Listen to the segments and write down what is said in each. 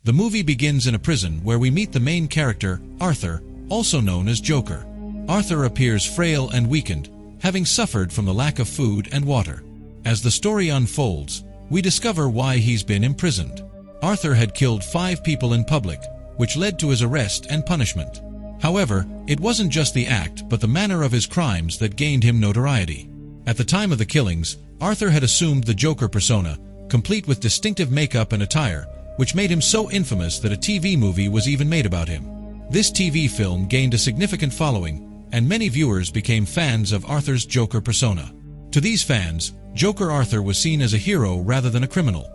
The movie begins in a prison where we meet the main character, Arthur, also known as Joker. Arthur appears frail and weakened, having suffered from the lack of food and water. As the story unfolds, we discover why he's been imprisoned. Arthur had killed 5 people in public, which led to his arrest and punishment. However, it wasn't just the act but the manner of his crimes that gained him notoriety. At the time of the killings, Arthur had assumed the Joker persona, complete with distinctive makeup and attire, which made him so infamous that a TV movie was even made about him. This TV film gained a significant following, and many viewers became fans of Arthur's Joker persona. To these fans, Joker Arthur was seen as a hero rather than a criminal.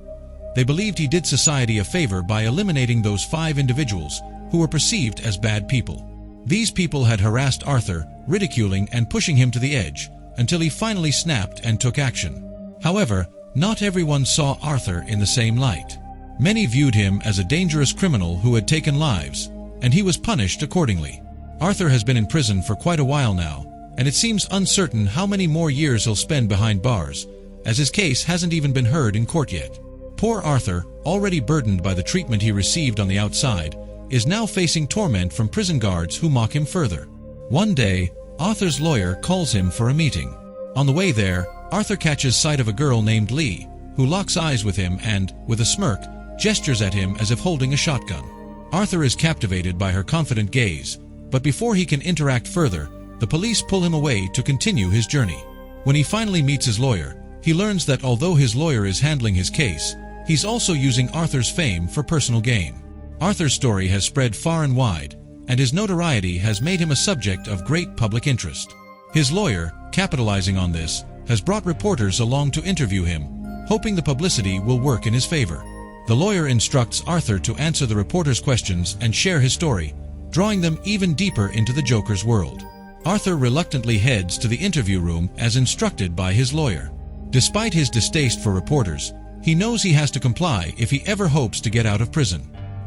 They believed he did society a favor by eliminating those 5 individuals who were perceived as bad people. These people had harassed Arthur, ridiculing and pushing him to the edge, until he finally snapped and took action. However, not everyone saw Arthur in the same light. Many viewed him as a dangerous criminal who had taken lives, and he was punished accordingly. Arthur has been in prison for quite a while now, and it seems uncertain how many more years he'll spend behind bars, as his case hasn't even been heard in court yet. Poor Arthur, already burdened by the treatment he received on the outside, is now facing torment from prison guards who mock him further. One day, Arthur's lawyer calls him for a meeting. On the way there, Arthur catches sight of a girl named Lee, who locks eyes with him and, with a smirk, gestures at him as if holding a shotgun. Arthur is captivated by her confident gaze, but before he can interact further, the police pull him away to continue his journey. When he finally meets his lawyer, he learns that although his lawyer is handling his case, he's also using Arthur's fame for personal gain. Arthur's story has spread far and wide, and his notoriety has made him a subject of great public interest. His lawyer, capitalizing on this, has brought reporters along to interview him, hoping the publicity will work in his favor. The lawyer instructs Arthur to answer the reporters' questions and share his story, drawing them even deeper into the Joker's world. Arthur reluctantly heads to the interview room as instructed by his lawyer. Despite his distaste for reporters, he knows he has to comply if he ever hopes to get out of prison.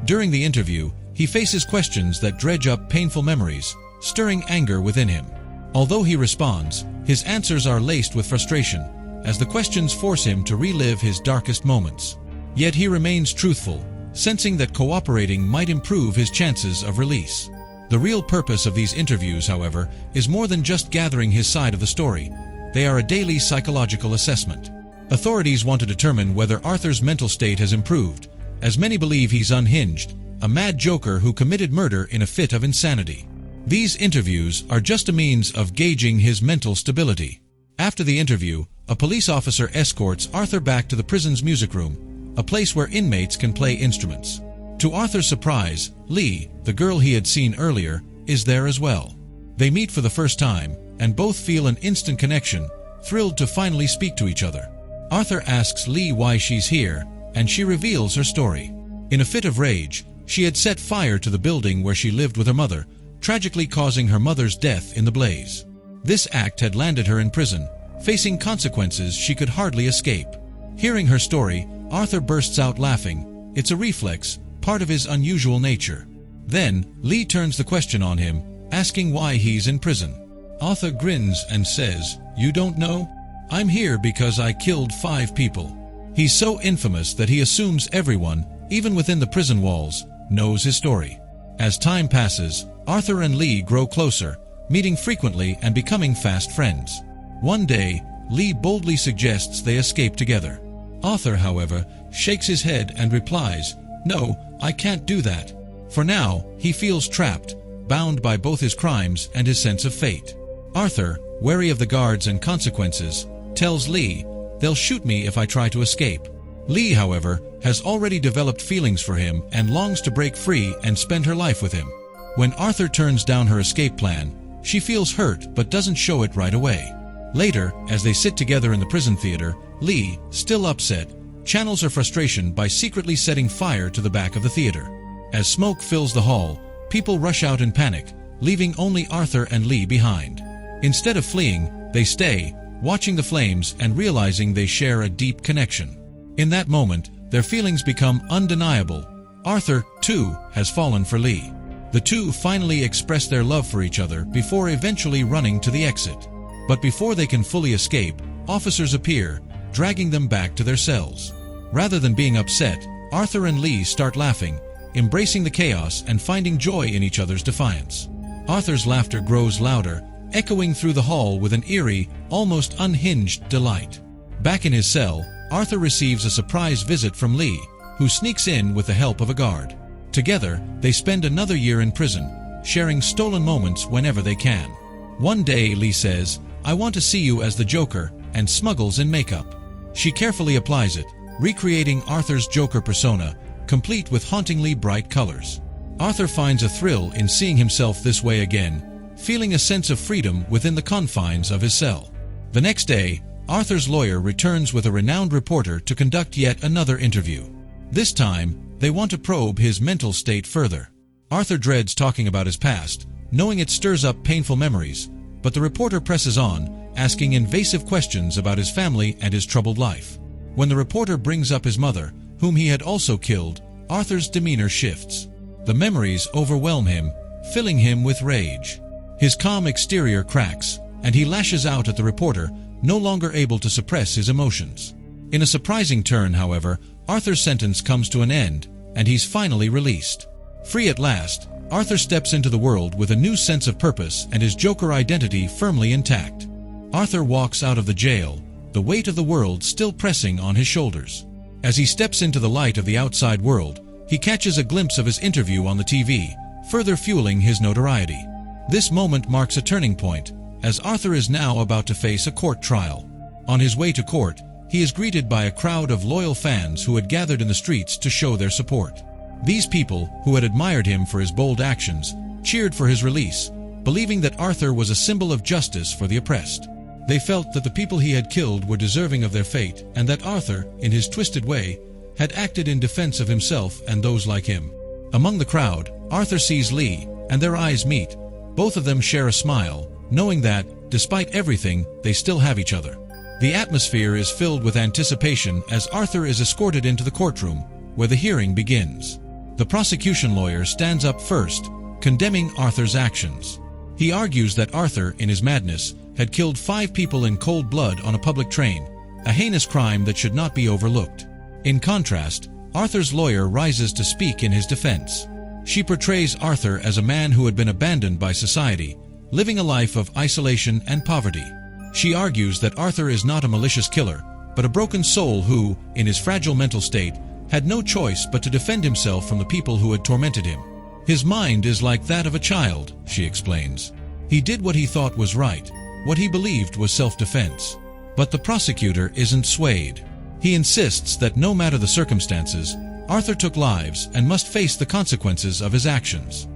During the interview, he faces questions that dredge up painful memories, stirring anger within him. Although he responds, his answers are laced with frustration, as the questions force him to relive his darkest moments. Yet he remains truthful, sensing that cooperating might improve his chances of release. The real purpose of these interviews, however, is more than just gathering his side of the story. They are a daily psychological assessment. Authorities want to determine whether Arthur's mental state has improved, as many believe he's unhinged, a mad joker who committed murder in a fit of insanity. These interviews are just a means of gauging his mental stability. After the interview, a police officer escorts Arthur back to the prison's music room, a place where inmates can play instruments. To Arthur's surprise, Lee, the girl he had seen earlier, is there as well. They meet for the first time, and both feel an instant connection, thrilled to finally speak to each other. Arthur asks Lee why she's here, and she reveals her story. In a fit of rage, she had set fire to the building where she lived with her mother, tragically causing her mother's death in the blaze. This act had landed her in prison, facing consequences she could hardly escape. Hearing her story, Arthur bursts out laughing. It's a reflex, part of his unusual nature. Then, Lee turns the question on him, asking why he's in prison. Arthur grins and says, "You don't know? I'm here because I killed 5 people." He's so infamous that he assumes everyone, even within the prison walls, knows his story. As time passes, Arthur and Lee grow closer, meeting frequently and becoming fast friends. One day, Lee boldly suggests they escape together. Arthur, however, shakes his head and replies, "No, I can't do that." For now, he feels trapped, bound by both his crimes and his sense of fate. Arthur, wary of the guards and consequences, tells Lee, "They'll shoot me if I try to escape." Lee, however, has already developed feelings for him and longs to break free and spend her life with him. When Arthur turns down her escape plan, she feels hurt but doesn't show it right away. Later, as they sit together in the prison theater, Lee, still upset, channels her frustration by secretly setting fire to the back of the theater. As smoke fills the hall, people rush out in panic, leaving only Arthur and Lee behind. Instead of fleeing, they stay, watching the flames and realizing they share a deep connection. In that moment, their feelings become undeniable. Arthur, too, has fallen for Lee. The two finally express their love for each other before eventually running to the exit. But before they can fully escape, officers appear, dragging them back to their cells. Rather than being upset, Arthur and Lee start laughing, embracing the chaos and finding joy in each other's defiance. Arthur's laughter grows louder, echoing through the hall with an eerie, almost unhinged delight. Back in his cell, Arthur receives a surprise visit from Lee, who sneaks in with the help of a guard. Together, they spend another year in prison, sharing stolen moments whenever they can. One day, Lee says, "I want to see you as the Joker," and smuggles in makeup. She carefully applies it, recreating Arthur's Joker persona, complete with hauntingly bright colors. Arthur finds a thrill in seeing himself this way again, feeling a sense of freedom within the confines of his cell. The next day, Arthur's lawyer returns with a renowned reporter to conduct yet another interview. This time, they want to probe his mental state further. Arthur dreads talking about his past, knowing it stirs up painful memories, but the reporter presses on, asking invasive questions about his family and his troubled life. When the reporter brings up his mother, whom he had also killed, Arthur's demeanor shifts. The memories overwhelm him, filling him with rage. His calm exterior cracks, and he lashes out at the reporter, no longer able to suppress his emotions. In a surprising turn, however, Arthur's sentence comes to an end, and he's finally released. Free at last, Arthur steps into the world with a new sense of purpose and his Joker identity firmly intact. Arthur walks out of the jail, the weight of the world still pressing on his shoulders. As he steps into the light of the outside world, he catches a glimpse of his interview on the TV, further fueling his notoriety. This moment marks a turning point, as Arthur is now about to face a court trial. On his way to court, he is greeted by a crowd of loyal fans who had gathered in the streets to show their support. These people, who had admired him for his bold actions, cheered for his release, believing that Arthur was a symbol of justice for the oppressed. They felt that the people he had killed were deserving of their fate, and that Arthur, in his twisted way, had acted in defense of himself and those like him. Among the crowd, Arthur sees Lee, and their eyes meet. Both of them share a smile, knowing that, despite everything, they still have each other. The atmosphere is filled with anticipation as Arthur is escorted into the courtroom, where the hearing begins. The prosecution lawyer stands up first, condemning Arthur's actions. He argues that Arthur, in his madness, had killed 5 people in cold blood on a public train, a heinous crime that should not be overlooked. In contrast, Arthur's lawyer rises to speak in his defense. She portrays Arthur as a man who had been abandoned by society, living a life of isolation and poverty. She argues that Arthur is not a malicious killer, but a broken soul who, in his fragile mental state, had no choice but to defend himself from the people who had tormented him. His mind is like that of a child, she explains. He did what he thought was right, what he believed was self-defense. But the prosecutor isn't swayed. He insists that no matter the circumstances, Arthur took lives and must face the consequences of his actions.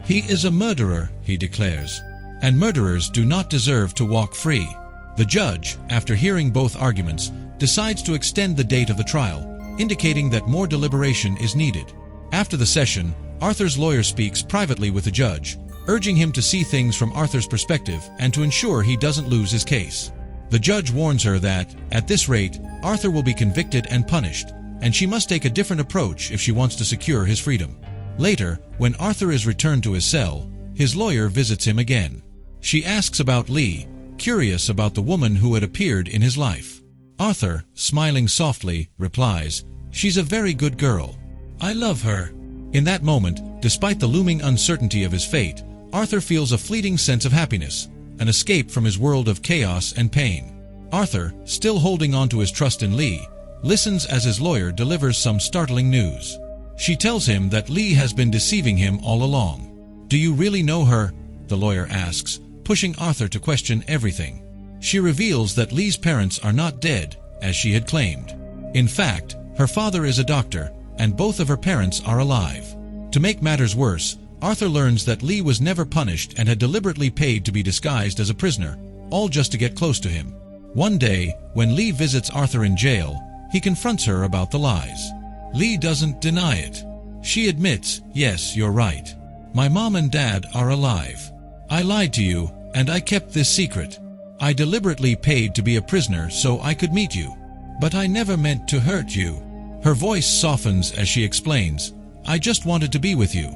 He is a murderer, he declares, and murderers do not deserve to walk free. The judge, after hearing both arguments, decides to extend the date of the trial, indicating that more deliberation is needed. After the session, Arthur's lawyer speaks privately with the judge, urging him to see things from Arthur's perspective and to ensure he doesn't lose his case. The judge warns her that, at this rate, Arthur will be convicted and punished, and she must take a different approach if she wants to secure his freedom. Later, when Arthur is returned to his cell, his lawyer visits him again. She asks about Lee, curious about the woman who had appeared in his life. Arthur, smiling softly, replies, "She's a very good girl. I love her." In that moment, despite the looming uncertainty of his fate, Arthur feels a fleeting sense of happiness, an escape from his world of chaos and pain. Arthur, still holding on to his trust in Lee, listens as his lawyer delivers some startling news. She tells him that Lee has been deceiving him all along. "Do you really know her?" the lawyer asks, pushing Arthur to question everything. She reveals that Lee's parents are not dead, as she had claimed. In fact, her father is a doctor, and both of her parents are alive. To make matters worse, Arthur learns that Lee was never punished and had deliberately paid to be disguised as a prisoner, all just to get close to him. One day, when Lee visits Arthur in jail, he confronts her about the lies. Lee doesn't deny it. She admits, "Yes, you're right. My mom and dad are alive. I lied to you, and I kept this secret. I deliberately paid to be a prisoner so I could meet you. But I never meant to hurt you." Her voice softens as she explains, "I just wanted to be with you.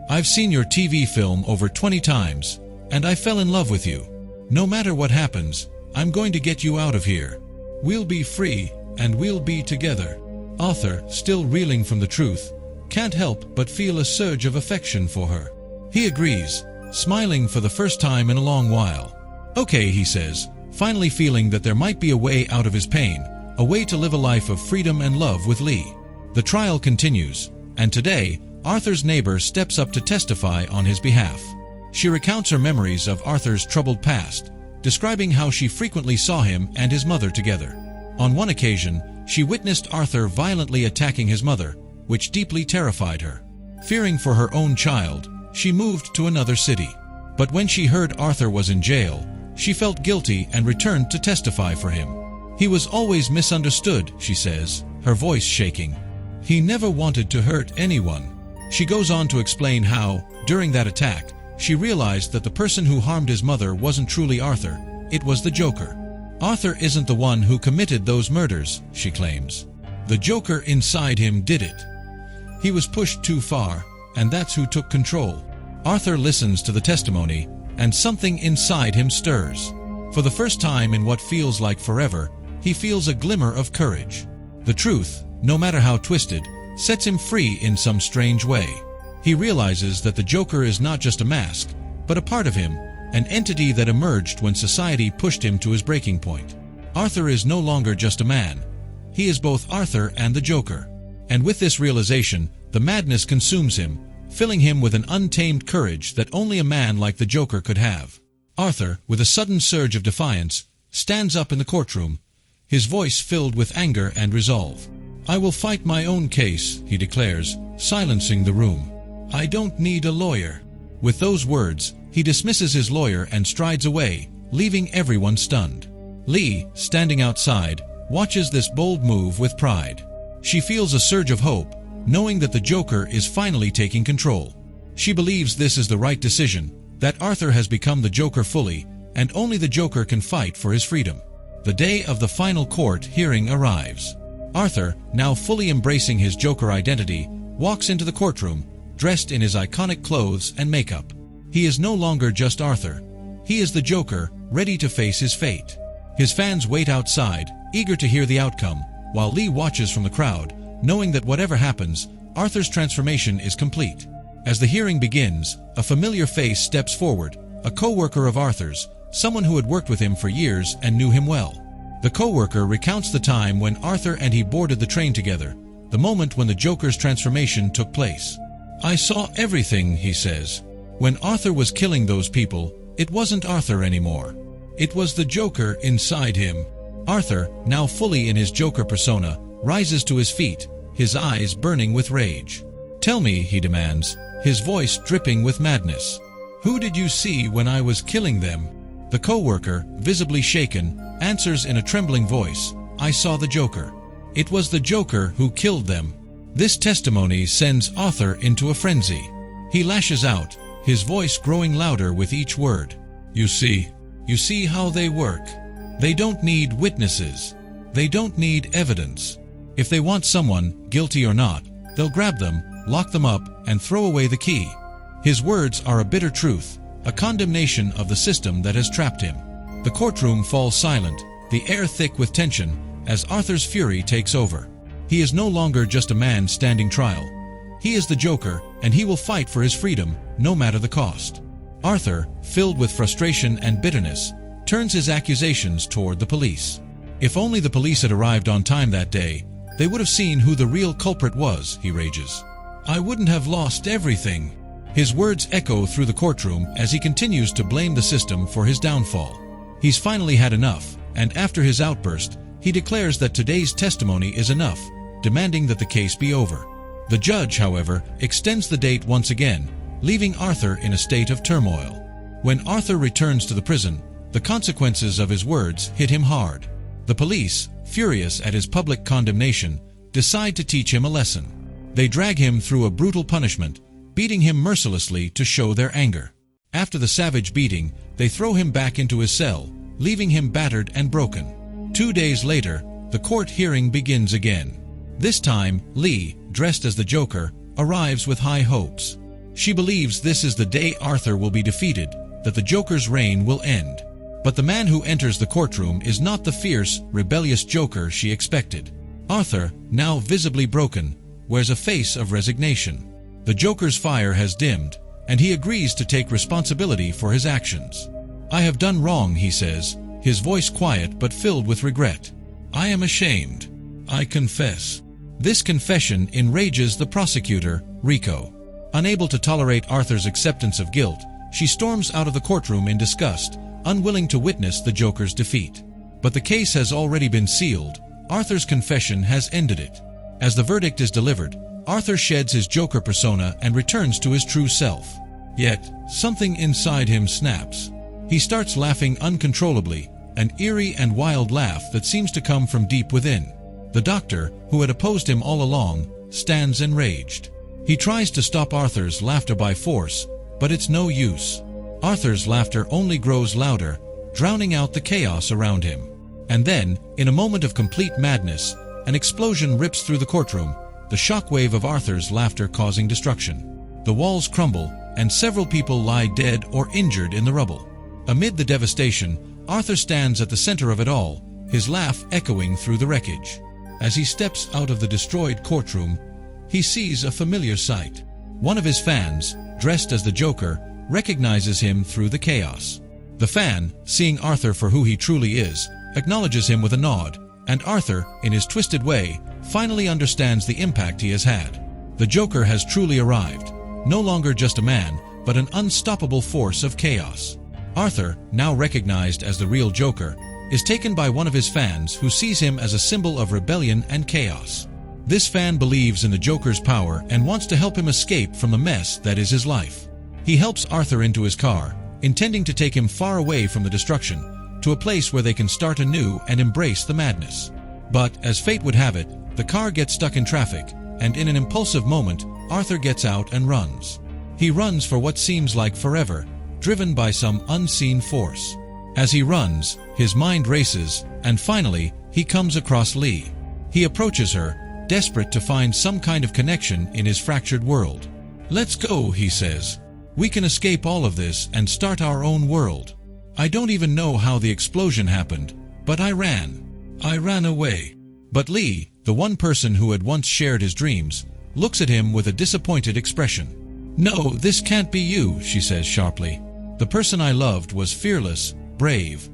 I've seen your TV film over 20 times, and I fell in love with you. No matter what happens, I'm going to get you out of here. We'll be free, and we'll be together." Arthur, still reeling from the truth, can't help but feel a surge of affection for her. He agrees, smiling for the first time in a long while. "Okay," he says, finally feeling that there might be a way out of his pain, a way to live a life of freedom and love with Lee. The trial continues, and today, Arthur's neighbor steps up to testify on his behalf. She recounts her memories of Arthur's troubled past, describing how she frequently saw him and his mother together. On one occasion, she witnessed Arthur violently attacking his mother, which deeply terrified her. Fearing for her own child, she moved to another city. But when she heard Arthur was in jail, she felt guilty and returned to testify for him. "He was always misunderstood," she says, her voice shaking. "He never wanted to hurt anyone." She goes on to explain how, during that attack, she realized that the person who harmed his mother wasn't truly Arthur, it was the Joker. "Arthur isn't the one who committed those murders," she claims. "The Joker inside him did it. He was pushed too far, and that's who took control." Arthur listens to the testimony, and something inside him stirs. For the first time in what feels like forever, he feels a glimmer of courage. The truth, no matter how twisted, sets him free in some strange way. He realizes that the Joker is not just a mask, but a part of him, an entity that emerged when society pushed him to his breaking point. Arthur is no longer just a man. He is both Arthur and the Joker. And with this realization, the madness consumes him, filling him with an untamed courage that only a man like the Joker could have. Arthur, with a sudden surge of defiance, stands up in the courtroom, his voice filled with anger and resolve. "I will fight my own case," he declares, silencing the room. "I don't need a lawyer." With those words, he dismisses his lawyer and strides away, leaving everyone stunned. Lee, standing outside, watches this bold move with pride. She feels a surge of hope, knowing that the Joker is finally taking control. She believes this is the right decision, that Arthur has become the Joker fully, and only the Joker can fight for his freedom. The day of the final court hearing arrives. Arthur, now fully embracing his Joker identity, walks into the courtroom, dressed in his iconic clothes and makeup. He is no longer just Arthur. He is the Joker, ready to face his fate. His fans wait outside, eager to hear the outcome, while Lee watches from the crowd, knowing that whatever happens, Arthur's transformation is complete. As the hearing begins, a familiar face steps forward, a co-worker of Arthur's, someone who had worked with him for years and knew him well. The co-worker recounts the time when Arthur and he boarded the train together, the moment when the Joker's transformation took place. "I saw everything," he says. "When Arthur was killing those people, it wasn't Arthur anymore. It was the Joker inside him." Arthur, now fully in his Joker persona, rises to his feet, his eyes burning with rage. "Tell me," he demands, his voice dripping with madness. "Who did you see when I was killing them?" The co-worker, visibly shaken, answers in a trembling voice, "I saw the Joker. It was the Joker who killed them." This testimony sends Arthur into a frenzy. He lashes out, his voice growing louder with each word. You see how they work. They don't need witnesses. They don't need evidence. If they want someone, guilty or not, they'll grab them, lock them up, and throw away the key." His words are a bitter truth, a condemnation of the system that has trapped him. The courtroom falls silent, the air thick with tension, as Arthur's fury takes over. He is no longer just a man standing trial. He is the Joker, and he will fight for his freedom, no matter the cost. Arthur, filled with frustration and bitterness, turns his accusations toward the police. If only the police had arrived on time that day, they would have seen who the real culprit was, he rages. "I wouldn't have lost everything." His words echo through the courtroom as he continues to blame the system for his downfall. He's finally had enough, and after his outburst, he declares that today's testimony is enough, demanding that the case be over. The judge, however, extends the date once again, leaving Arthur in a state of turmoil. When Arthur returns to the prison, the consequences of his words hit him hard. The police, furious at his public condemnation, decide to teach him a lesson. They drag him through a brutal punishment, beating him mercilessly to show their anger. After the savage beating, they throw him back into his cell, leaving him battered and broken. 2 days later, the court hearing begins again. This time, Lee, dressed as the Joker, arrives with high hopes. She believes this is the day Arthur will be defeated, that the Joker's reign will end. But the man who enters the courtroom is not the fierce, rebellious Joker she expected. Arthur, now visibly broken, wears a face of resignation. The Joker's fire has dimmed, and he agrees to take responsibility for his actions. "I have done wrong," he says, his voice quiet but filled with regret. "I am ashamed. I confess." This confession enrages the prosecutor, Rico. Unable to tolerate Arthur's acceptance of guilt, she storms out of the courtroom in disgust, unwilling to witness the Joker's defeat. But the case has already been sealed. Arthur's confession has ended it. As the verdict is delivered, Arthur sheds his Joker persona and returns to his true self. Yet, something inside him snaps. He starts laughing uncontrollably, an eerie and wild laugh that seems to come from deep within. The doctor, who had opposed him all along, stands enraged. He tries to stop Arthur's laughter by force, but it's no use. Arthur's laughter only grows louder, drowning out the chaos around him. And then, in a moment of complete madness, an explosion rips through the courtroom, the shockwave of Arthur's laughter causing destruction. The walls crumble, and several people lie dead or injured in the rubble. Amid the devastation, Arthur stands at the center of it all, his laugh echoing through the wreckage. As he steps out of the destroyed courtroom, he sees a familiar sight. One of his fans, dressed as the Joker, recognizes him through the chaos. The fan, seeing Arthur for who he truly is, acknowledges him with a nod, and Arthur, in his twisted way, finally understands the impact he has had. The Joker has truly arrived, no longer just a man, but an unstoppable force of chaos. Arthur, now recognized as the real Joker, is taken by one of his fans who sees him as a symbol of rebellion and chaos. This fan believes in the Joker's power and wants to help him escape from the mess that is his life. He helps Arthur into his car, intending to take him far away from the destruction, to a place where they can start anew and embrace the madness. But, as fate would have it, the car gets stuck in traffic, and in an impulsive moment, Arthur gets out and runs. He runs for what seems like forever, driven by some unseen force. As he runs, his mind races, and finally, he comes across Lee. He approaches her, desperate to find some kind of connection in his fractured world. "Let's go," he says. "We can escape all of this and start our own world. I don't even know how the explosion happened, but I ran. I ran away." But Lee, the one person who had once shared his dreams, looks at him with a disappointed expression. "No, this can't be you," she says sharply. "The person I loved was fearless, brave,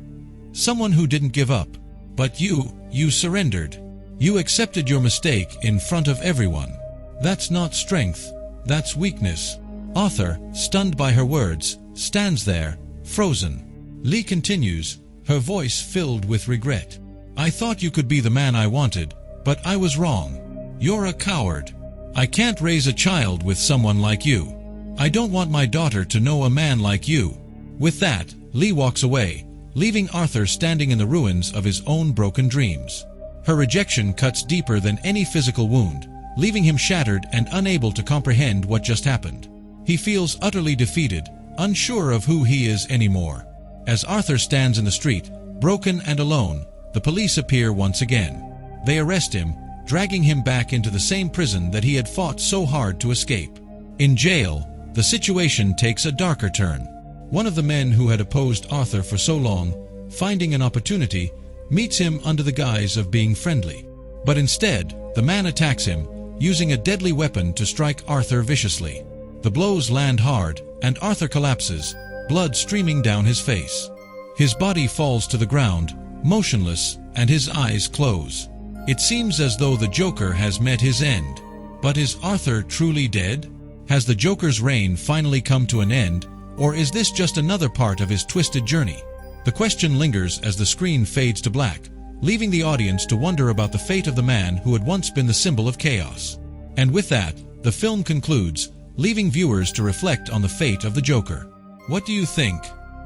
someone who didn't give up. But you surrendered. You accepted your mistake in front of everyone. That's not strength, that's weakness." Arthur, stunned by her words, stands there, frozen. Lee continues, her voice filled with regret. "I thought you could be the man I wanted, but I was wrong. You're a coward. I can't raise a child with someone like you. I don't want my daughter to know a man like you." With that, Lee walks away, leaving Arthur standing in the ruins of his own broken dreams. Her rejection cuts deeper than any physical wound, leaving him shattered and unable to comprehend what just happened. He feels utterly defeated, unsure of who he is anymore. As Arthur stands in the street, broken and alone, the police appear once again. They arrest him, dragging him back into the same prison that he had fought so hard to escape. In jail, the situation takes a darker turn. One of the men who had opposed Arthur for so long, finding an opportunity, meets him under the guise of being friendly. But instead, the man attacks him, using a deadly weapon to strike Arthur viciously. The blows land hard, and Arthur collapses, blood streaming down his face. His body falls to the ground, motionless, and his eyes close. It seems as though the Joker has met his end. But is Arthur truly dead? Has the Joker's reign finally come to an end, or is this just another part of his twisted journey? The question lingers as the screen fades to black, leaving the audience to wonder about the fate of the man who had once been the symbol of chaos. And with that, the film concludes, leaving viewers to reflect on the fate of the Joker. What do you think?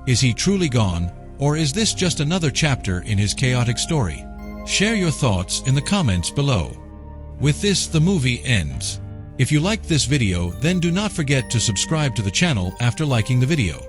Is he truly gone, or is this just another chapter in his chaotic story? Share your thoughts in the comments below. With this, the movie ends. If you liked this video, then do not forget to subscribe to the channel after liking the video.